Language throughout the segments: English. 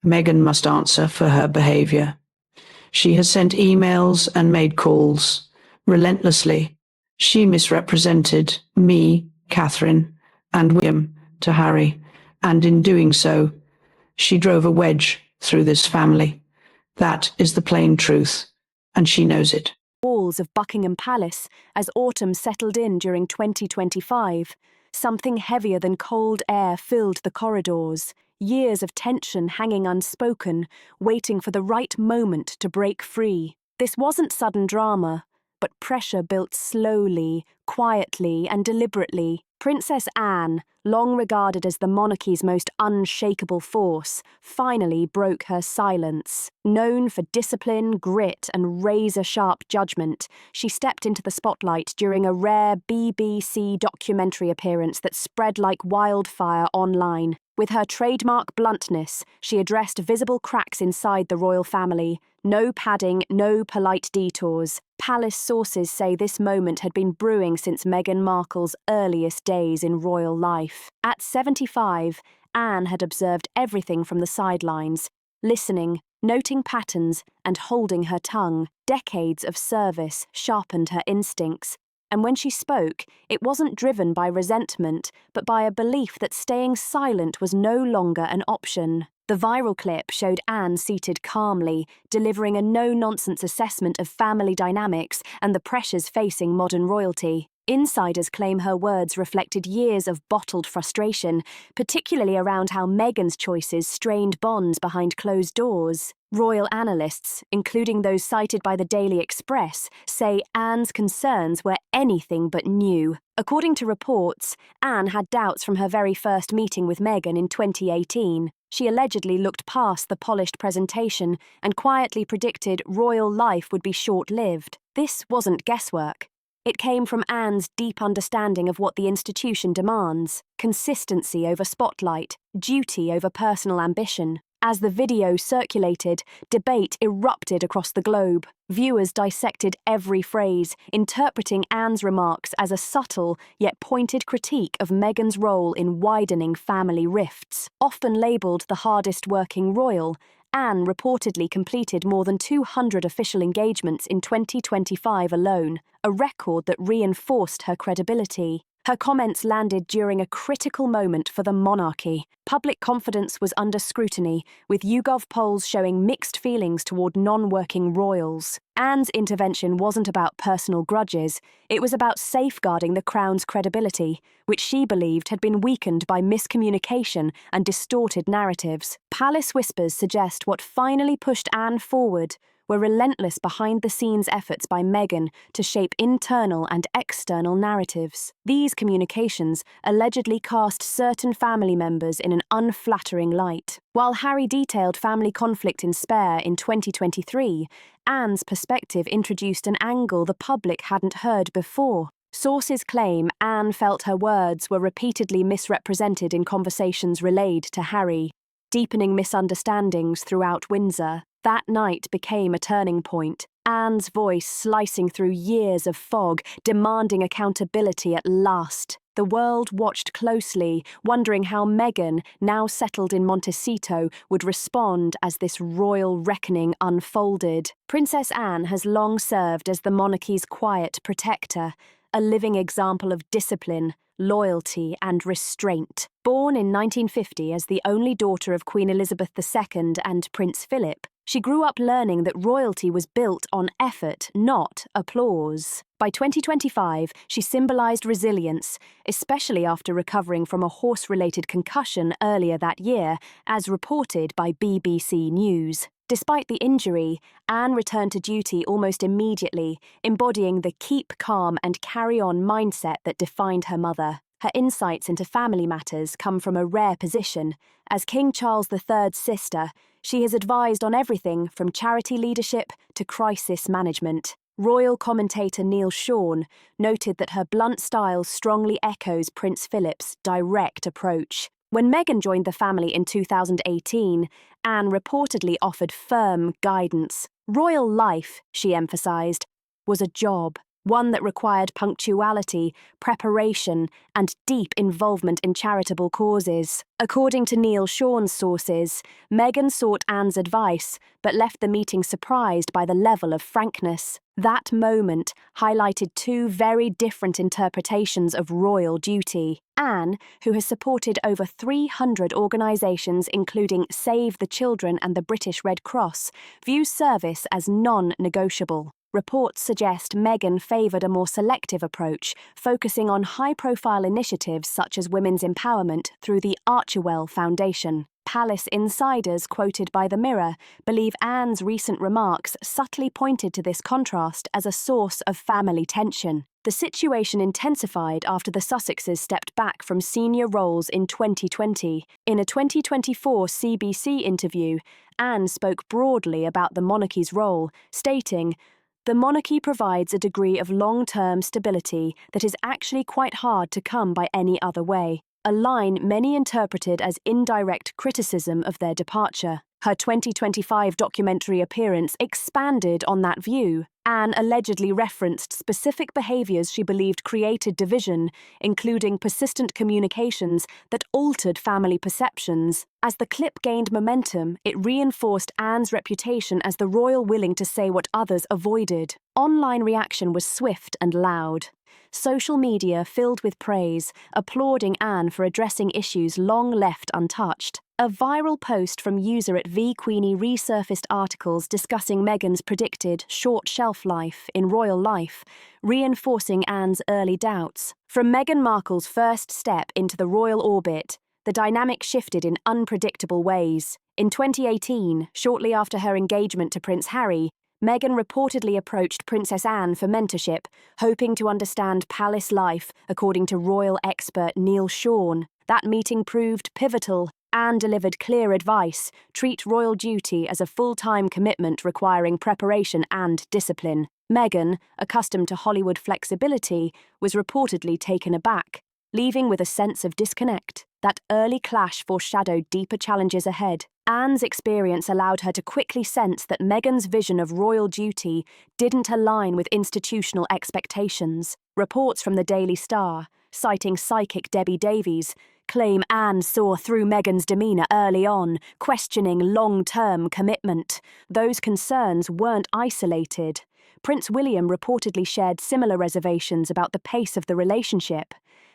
Meghan must answer for her behaviour. She has sent emails and made calls. Relentlessly, she misrepresented me, Catherine, and William to Harry, and in doing so, she drove a wedge through this family. That is the plain truth, and she knows it. Walls of Buckingham Palace as autumn settled in during 2025. Something heavier than cold air filled the corridors, years of tension hanging unspoken, waiting for the right moment to break free. This wasn't sudden drama, but pressure built slowly, quietly, and deliberately. Princess Anne, long regarded as the monarchy's most unshakable force, finally broke her silence. Known for discipline, grit, and razor-sharp judgment, she stepped into the spotlight during a rare BBC documentary appearance that spread like wildfire online. With her trademark bluntness, she addressed visible cracks inside the royal family. No padding, no polite detours. Palace sources say this moment had been brewing since Meghan Markle's earliest days in royal life. At 75, Anne had observed everything from the sidelines, listening, noting patterns, and holding her tongue. Decades of service sharpened her instincts. And when she spoke, it wasn't driven by resentment, but by a belief that staying silent was no longer an option. The viral clip showed Anne seated calmly, delivering a no-nonsense assessment of family dynamics and the pressures facing modern royalty. Insiders claim her words reflected years of bottled frustration, particularly around how Meghan's choices strained bonds behind closed doors. Royal analysts, including those cited by the Daily Express, say Anne's concerns were anything but new. According to reports, Anne had doubts from her very first meeting with Meghan in 2018. She allegedly looked past the polished presentation and quietly predicted royal life would be short-lived. This wasn't guesswork. It came from Anne's deep understanding of what the institution demands: consistency over spotlight, duty over personal ambition. As the video circulated, debate erupted across the globe. Viewers dissected every phrase, interpreting Anne's remarks as a subtle yet pointed critique of Meghan's role in widening family rifts. Often labelled the hardest-working royal, Anne reportedly completed more than 200 official engagements in 2025 alone, a record that reinforced her credibility. Her comments landed during a critical moment for the monarchy. Public confidence was under scrutiny, with YouGov polls showing mixed feelings toward non-working royals. Anne's intervention wasn't about personal grudges, it was about safeguarding the crown's credibility, which she believed had been weakened by miscommunication and distorted narratives. Palace whispers suggest what finally pushed Anne forward were relentless behind-the-scenes efforts by Meghan to shape internal and external narratives. These communications allegedly cast certain family members in an unflattering light. While Harry detailed family conflict in Spare in 2023, Anne's perspective introduced an angle the public hadn't heard before. Sources claim Anne felt her words were repeatedly misrepresented in conversations relayed to Harry, deepening misunderstandings throughout Windsor. That night became a turning point, Anne's voice slicing through years of fog, demanding accountability at last. The world watched closely, wondering how Meghan, now settled in Montecito, would respond as this royal reckoning unfolded. Princess Anne has long served as the monarchy's quiet protector, a living example of discipline, loyalty, and restraint. Born in 1950 as the only daughter of Queen Elizabeth II and Prince Philip, she grew up learning that royalty was built on effort, not applause. By 2025, she symbolized resilience, especially after recovering from a horse-related concussion earlier that year, as reported by BBC News. Despite the injury, Anne returned to duty almost immediately, embodying the keep calm and carry on mindset that defined her mother. Her insights into family matters come from a rare position. As King Charles III's sister, she has advised on everything from charity leadership to crisis management. Royal commentator Neil Sean noted that her blunt style strongly echoes Prince Philip's direct approach. When Meghan joined the family in 2018, Anne reportedly offered firm guidance. Royal life, she emphasised, was a job, one that required punctuality, preparation, and deep involvement in charitable causes. According to Neil Sean's sources, Meghan sought Anne's advice, but left the meeting surprised by the level of frankness. That moment highlighted two very different interpretations of royal duty. Anne, who has supported over 300 organisations including Save the Children and the British Red Cross, views service as non-negotiable. Reports suggest Meghan favoured a more selective approach, focusing on high-profile initiatives such as women's empowerment through the Archewell Foundation. Palace insiders quoted by the Mirror believe Anne's recent remarks subtly pointed to this contrast as a source of family tension. The situation intensified after the Sussexes stepped back from senior roles in 2020. In a 2024 CBC interview, Anne spoke broadly about the monarchy's role, stating, "The monarchy provides a degree of long-term stability that is actually quite hard to come by any other way," a line many interpreted as indirect criticism of their departure. Her 2025 documentary appearance expanded on that view. Anne allegedly referenced specific behaviours she believed created division, including persistent communications that altered family perceptions. As the clip gained momentum, it reinforced Anne's reputation as the royal willing to say what others avoided. Online reaction was swift and loud. Social media filled with praise, applauding Anne for addressing issues long left untouched. A viral post from user at @VQueenie resurfaced articles discussing Meghan's predicted short shelf life in royal life, reinforcing Anne's early doubts. From Meghan Markle's first step into the royal orbit, the dynamic shifted in unpredictable ways. In 2018, shortly after her engagement to Prince Harry, Meghan reportedly approached Princess Anne for mentorship, hoping to understand palace life, according to royal expert Neil Sean. That meeting proved pivotal. Anne delivered clear advice: treat royal duty as a full-time commitment requiring preparation and discipline. Meghan, accustomed to Hollywood flexibility, was reportedly taken aback, leaving with a sense of disconnect. That early clash foreshadowed deeper challenges ahead. Anne's experience allowed her to quickly sense that Meghan's vision of royal duty didn't align with institutional expectations. Reports from the Daily Star, citing psychic Debbie Davies, claim Anne saw through Meghan's demeanour early on, questioning long-term commitment. Those concerns weren't isolated. Prince William reportedly shared similar reservations about the pace of the relationship.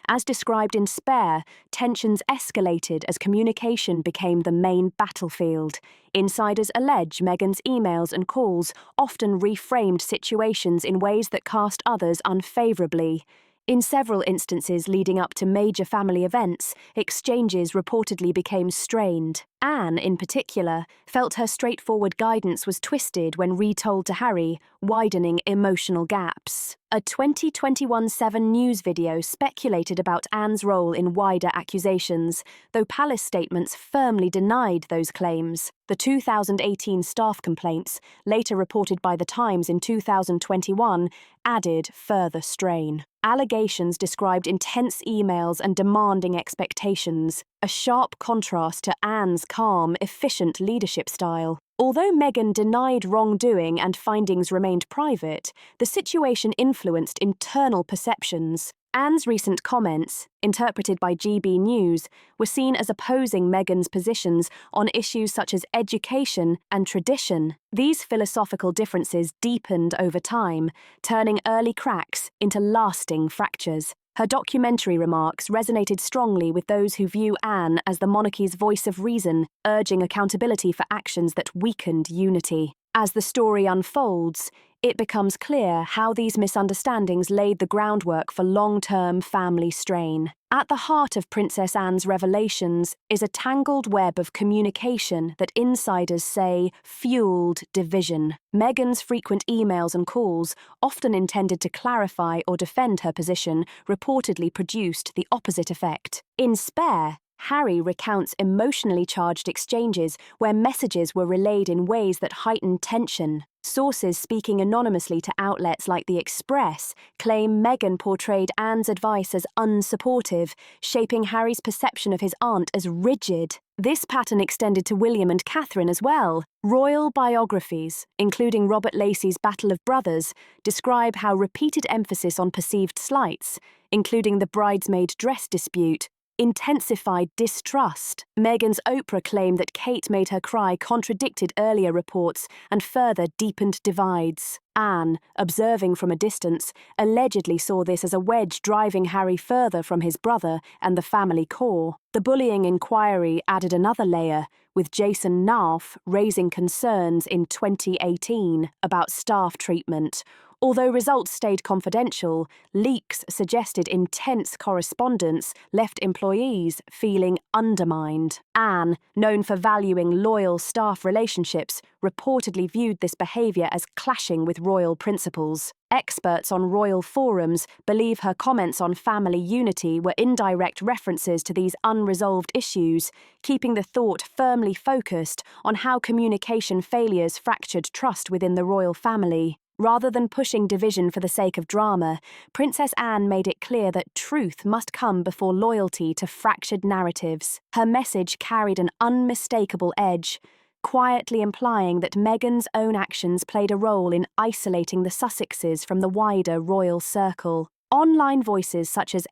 As described in Spare, tensions escalated as communication became the main battlefield. Insiders allege Meghan's emails and calls often reframed situations in ways that cast others unfavourably. In several instances leading up to major family events, exchanges reportedly became strained. Anne, in particular, felt her straightforward guidance was twisted when retold to Harry, widening emotional gaps. A 2021 Seven News video speculated about Anne's role in wider accusations, though palace statements firmly denied those claims. The 2018 staff complaints, later reported by The Times in 2021, added further strain. Allegations described intense emails and demanding expectations, a sharp contrast to Anne's calm, efficient leadership style. Although Meghan denied wrongdoing and findings remained private, the situation influenced internal perceptions. Anne's recent comments, interpreted by GB News, were seen as opposing Meghan's positions on issues such as education and tradition. These philosophical differences deepened over time, turning early cracks into lasting fractures. Her documentary remarks resonated strongly with those who view Anne as the monarchy's voice of reason, urging accountability for actions that weakened unity. As the story unfolds, it becomes clear how these misunderstandings laid the groundwork for long-term family strain. At the heart of Princess Anne's revelations is a tangled web of communication that insiders say fueled division. Meghan's frequent emails and calls, often intended to clarify or defend her position, reportedly produced the opposite effect. In Spare, Harry recounts emotionally charged exchanges where messages were relayed in ways that heightened tension. Sources speaking anonymously to outlets like The Express claim Meghan portrayed Anne's advice as unsupportive, shaping Harry's perception of his aunt as rigid. This pattern extended to William and Catherine as well. Royal biographies, including Robert Lacey's Battle of Brothers, describe how repeated emphasis on perceived slights, including the bridesmaid dress dispute, intensified distrust. Meghan's Oprah claim that Kate made her cry contradicted earlier reports and further deepened divides. Anne, observing from a distance, allegedly saw this as a wedge driving Harry further from his brother and the family core. The bullying inquiry added another layer, with Jason Nauf raising concerns in 2018 about staff treatment. Although results stayed confidential, leaks suggested intense correspondence left employees feeling undermined. Anne, known for valuing loyal staff relationships, reportedly viewed this behaviour as clashing with royal principles. Experts on royal forums believe her comments on family unity were indirect references to these unresolved issues, keeping the thought firmly focused on how communication failures fractured trust within the royal family. Rather than pushing division for the sake of drama, Princess Anne made it clear that truth must come before loyalty to fractured narratives. Her message carried an unmistakable edge, quietly implying that Meghan's own actions played a role in isolating the Sussexes from the wider royal circle. Online voices such as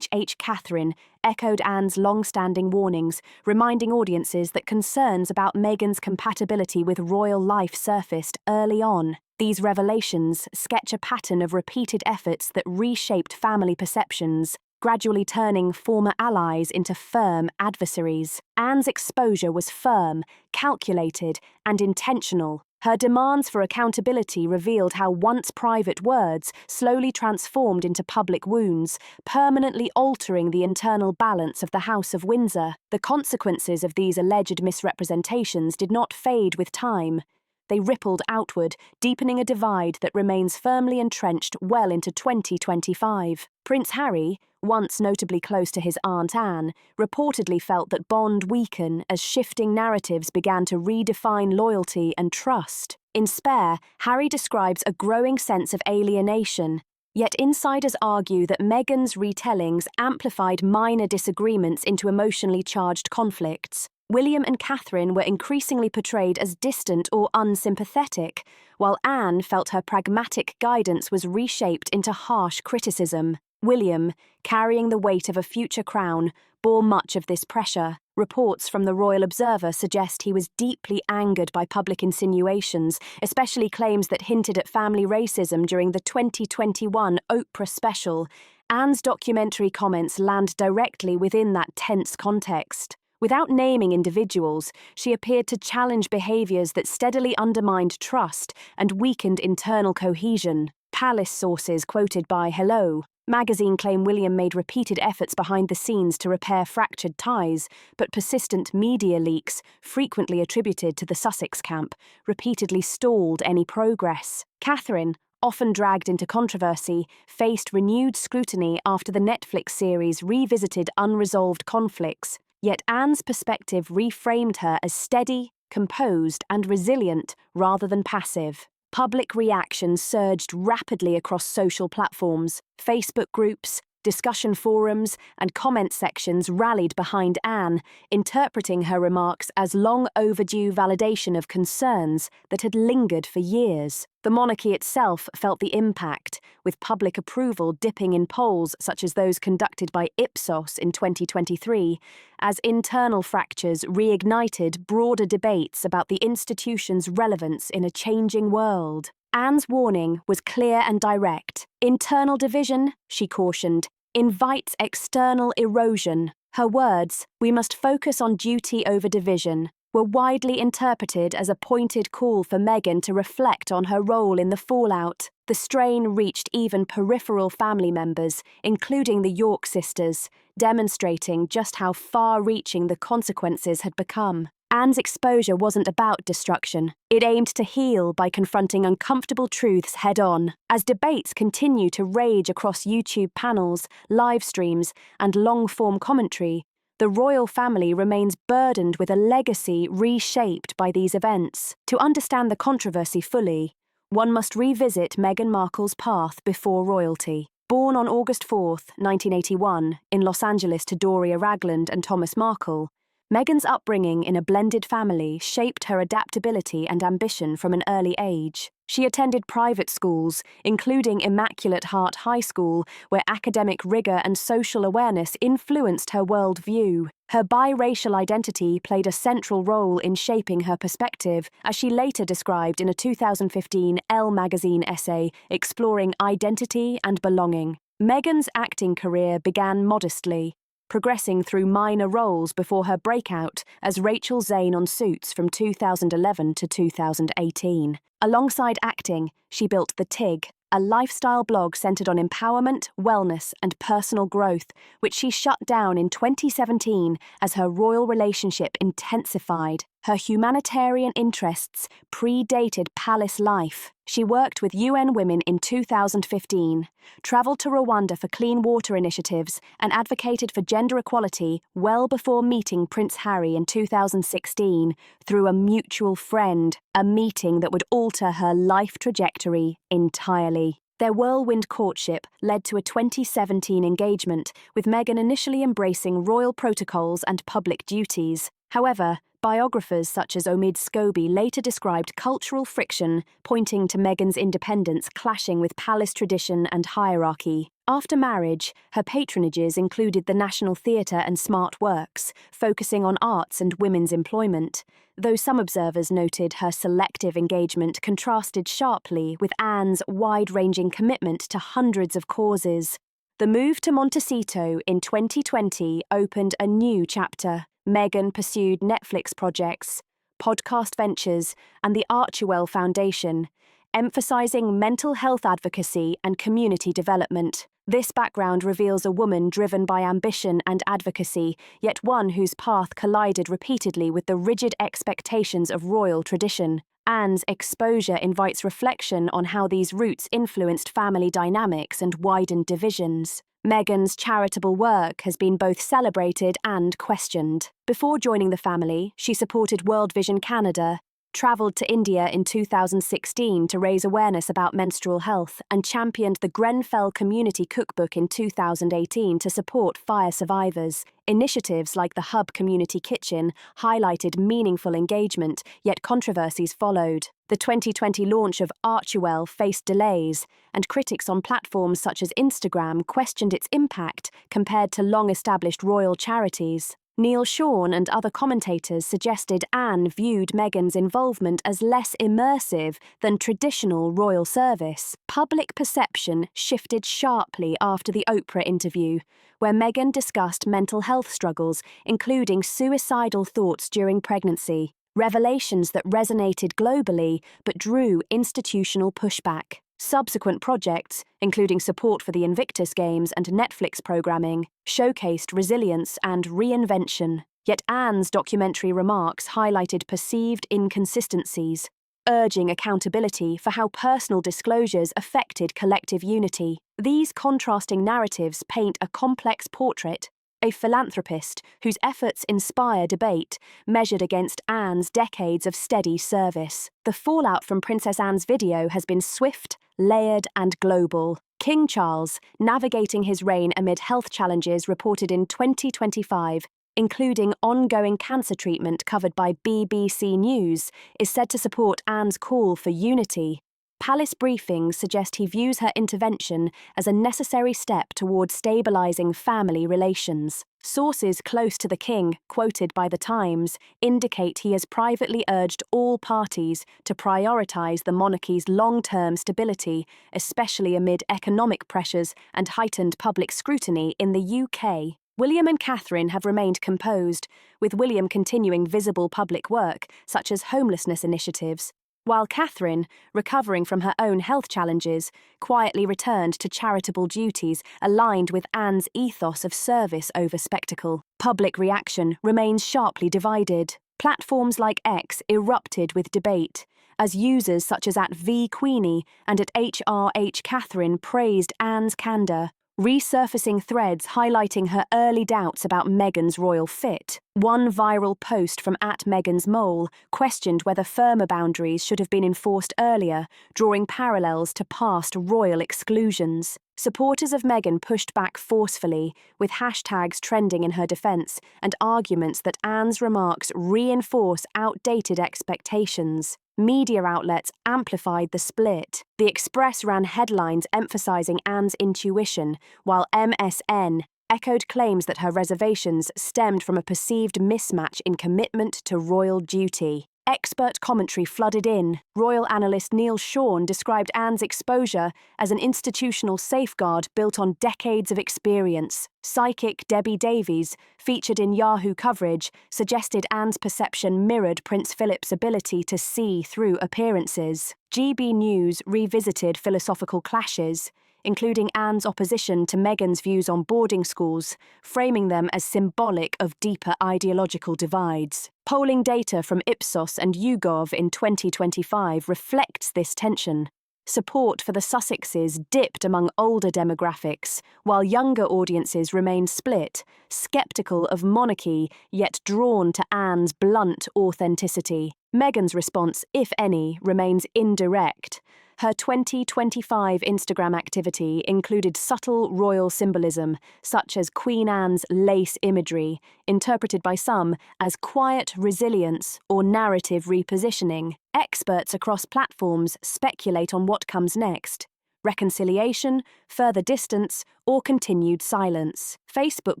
Catherine echoed Anne's long-standing warnings, reminding audiences that concerns about Meghan's compatibility with royal life surfaced early on. These revelations sketch a pattern of repeated efforts that reshaped family perceptions, gradually turning former allies into firm adversaries. Anne's exposure was firm, calculated, and intentional. Her demands for accountability revealed how once private words slowly transformed into public wounds, permanently altering the internal balance of the House of Windsor. The consequences of these alleged misrepresentations did not fade with time. They rippled outward, deepening a divide that remains firmly entrenched well into 2025. Prince Harry, once notably close to his Aunt Anne, reportedly felt that bond weaken as shifting narratives began to redefine loyalty and trust. In Spare, Harry describes a growing sense of alienation, yet insiders argue that Meghan's retellings amplified minor disagreements into emotionally charged conflicts. William and Catherine were increasingly portrayed as distant or unsympathetic, while Anne felt her pragmatic guidance was reshaped into harsh criticism. William, carrying the weight of a future crown, bore much of this pressure. Reports from the Royal Observer suggest he was deeply angered by public insinuations, especially claims that hinted at family racism during the 2021 Oprah special. Anne's documentary comments land directly within that tense context. Without naming individuals, she appeared to challenge behaviours that steadily undermined trust and weakened internal cohesion. Palace sources quoted by Hello magazine claim William made repeated efforts behind the scenes to repair fractured ties, but persistent media leaks, frequently attributed to the Sussex camp, repeatedly stalled any progress. Catherine, often dragged into controversy, faced renewed scrutiny after the Netflix series revisited unresolved conflicts. Yet Anne's perspective reframed her as steady, composed, and resilient rather than passive. Public reaction surged rapidly across social platforms. Facebook groups, discussion forums, and comment sections rallied behind Anne, interpreting her remarks as long overdue validation of concerns that had lingered for years. The monarchy itself felt the impact, with public approval dipping in polls such as those conducted by Ipsos in 2023, as internal fractures reignited broader debates about the institution's relevance in a changing world. Anne's warning was clear and direct. Internal division, she cautioned, invites external erosion. Her words, "We must focus on duty over division," were widely interpreted as a pointed call for Meghan to reflect on her role in the fallout. The strain reached even peripheral family members, including the York sisters, demonstrating just how far-reaching the consequences had become. Anne's exposure wasn't about destruction. It aimed to heal by confronting uncomfortable truths head-on. As debates continue to rage across YouTube panels, live streams, and long-form commentary, the royal family remains burdened with a legacy reshaped by these events. To understand the controversy fully, one must revisit Meghan Markle's path before royalty. Born on August 4, 1981, in Los Angeles to Doria Ragland and Thomas Markle, Meghan's upbringing in a blended family shaped her adaptability and ambition from an early age. She attended private schools, including Immaculate Heart High School, where academic rigor and social awareness influenced her worldview. Her biracial identity played a central role in shaping her perspective, as she later described in a 2015 Elle magazine essay exploring identity and belonging. Meghan's acting career began modestly, progressing through minor roles before her breakout as Rachel Zane on Suits from 2011 to 2018. Alongside acting, she built The Tig, a lifestyle blog centered on empowerment, wellness, and personal growth, which she shut down in 2017 as her royal relationship intensified. Her humanitarian interests predated palace life. She worked with UN Women in 2015, travelled to Rwanda for clean water initiatives, and advocated for gender equality well before meeting Prince Harry in 2016 through a mutual friend, a meeting that would alter her life trajectory entirely. Their whirlwind courtship led to a 2017 engagement, with Meghan initially embracing royal protocols and public duties. However, biographers such as Omid Scobie later described cultural friction, pointing to Meghan's independence clashing with palace tradition and hierarchy. After marriage, her patronages included the National Theatre and Smart Works, focusing on arts and women's employment, though some observers noted her selective engagement contrasted sharply with Anne's wide-ranging commitment to hundreds of causes. The move to Montecito in 2020 opened a new chapter. Meghan pursued Netflix projects, podcast ventures, and the Archewell Foundation, emphasizing mental health advocacy and community development. This background reveals a woman driven by ambition and advocacy, yet one whose path collided repeatedly with the rigid expectations of royal tradition. Anne's exposure invites reflection on how these roots influenced family dynamics and widened divisions. Meghan's charitable work has been both celebrated and questioned. Before joining the family, she supported World Vision Canada, travelled to India in 2016 to raise awareness about menstrual health, and championed the Grenfell Community Cookbook in 2018 to support fire survivors. Initiatives like the Hub Community Kitchen highlighted meaningful engagement, yet controversies followed. The 2020 launch of Archewell faced delays, and critics on platforms such as Instagram questioned its impact compared to long-established royal charities. Neil Sean and other commentators suggested Anne viewed Meghan's involvement as less immersive than traditional royal service. Public perception shifted sharply after the Oprah interview, where Meghan discussed mental health struggles, including suicidal thoughts during pregnancy, revelations that resonated globally but drew institutional pushback. Subsequent projects, including support for the Invictus Games and Netflix programming, showcased resilience and reinvention. Yet Anne's documentary remarks highlighted perceived inconsistencies, urging accountability for how personal disclosures affected collective unity. These contrasting narratives paint a complex portrait: a philanthropist whose efforts inspire debate, measured against Anne's decades of steady service. The fallout from Princess Anne's video has been swift, layered, and global. King Charles, navigating his reign amid health challenges reported in 2025, including ongoing cancer treatment covered by BBC News, is said to support Anne's call for unity. Palace briefings suggest he views her intervention as a necessary step toward stabilizing family relations. Sources close to the king, quoted by The Times, indicate he has privately urged all parties to prioritize the monarchy's long-term stability, especially amid economic pressures and heightened public scrutiny in the UK. William and Catherine have remained composed, with William continuing visible public work, such as homelessness initiatives, while Catherine, recovering from her own health challenges, quietly returned to charitable duties aligned with Anne's ethos of service over spectacle. Public reaction remains sharply divided. Platforms like X erupted with debate, as users such as @VQueenie and @HRH Catherine praised Anne's candour, resurfacing threads highlighting her early doubts about Meghan's royal fit. One viral post from @Meghan's Mole questioned whether firmer boundaries should have been enforced earlier, drawing parallels to past royal exclusions. Supporters of Meghan pushed back forcefully, with hashtags trending in her defence and arguments that Anne's remarks reinforce outdated expectations. Media outlets amplified the split. The Express ran headlines emphasising Anne's intuition, while MSN echoed claims that her reservations stemmed from a perceived mismatch in commitment to royal duty. Expert commentary flooded in. Royal analyst Neil Sean described Anne's exposure as an institutional safeguard built on decades of experience. Psychic Debbie Davies, featured in Yahoo coverage, suggested Anne's perception mirrored Prince Philip's ability to see through appearances. GB News revisited philosophical clashes, including Anne's opposition to Meghan's views on boarding schools, framing them as symbolic of deeper ideological divides. Polling data from Ipsos and YouGov in 2025 reflects this tension. Support for the Sussexes dipped among older demographics, while younger audiences remained split, sceptical of monarchy yet drawn to Anne's blunt authenticity. Meghan's response, if any, remains indirect. Her 2025 Instagram activity included subtle royal symbolism, such as Queen Anne's lace imagery, interpreted by some as quiet resilience or narrative repositioning. Experts across platforms speculate on what comes next: reconciliation, further distance, or continued silence. Facebook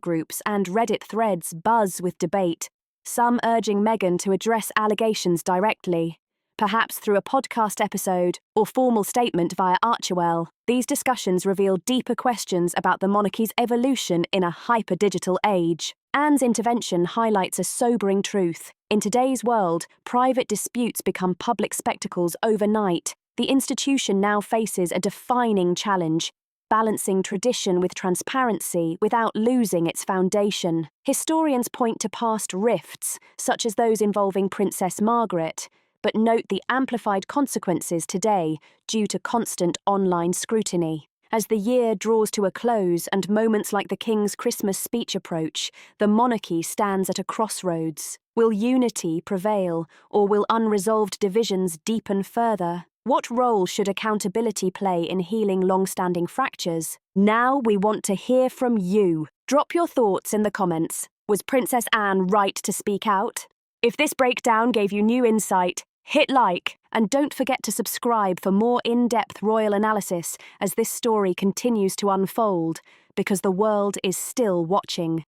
groups and Reddit threads buzz with debate, some urging Meghan to address allegations directly, perhaps through a podcast episode or formal statement via Archewell. These discussions reveal deeper questions about the monarchy's evolution in a hyper-digital age. Anne's intervention highlights a sobering truth. In today's world, private disputes become public spectacles overnight. The institution now faces a defining challenge: balancing tradition with transparency without losing its foundation. Historians point to past rifts, such as those involving Princess Margaret, but note the amplified consequences today due to constant online scrutiny. As the year draws to a close and moments like the King's Christmas speech approach, the monarchy stands at a crossroads. Will unity prevail, or will unresolved divisions deepen further? What role should accountability play in healing long-standing fractures? Now we want to hear from you. Drop your thoughts in the comments. Was Princess Anne right to speak out? If this breakdown gave you new insight, hit like, and don't forget to subscribe for more in-depth royal analysis as this story continues to unfold, because the world is still watching.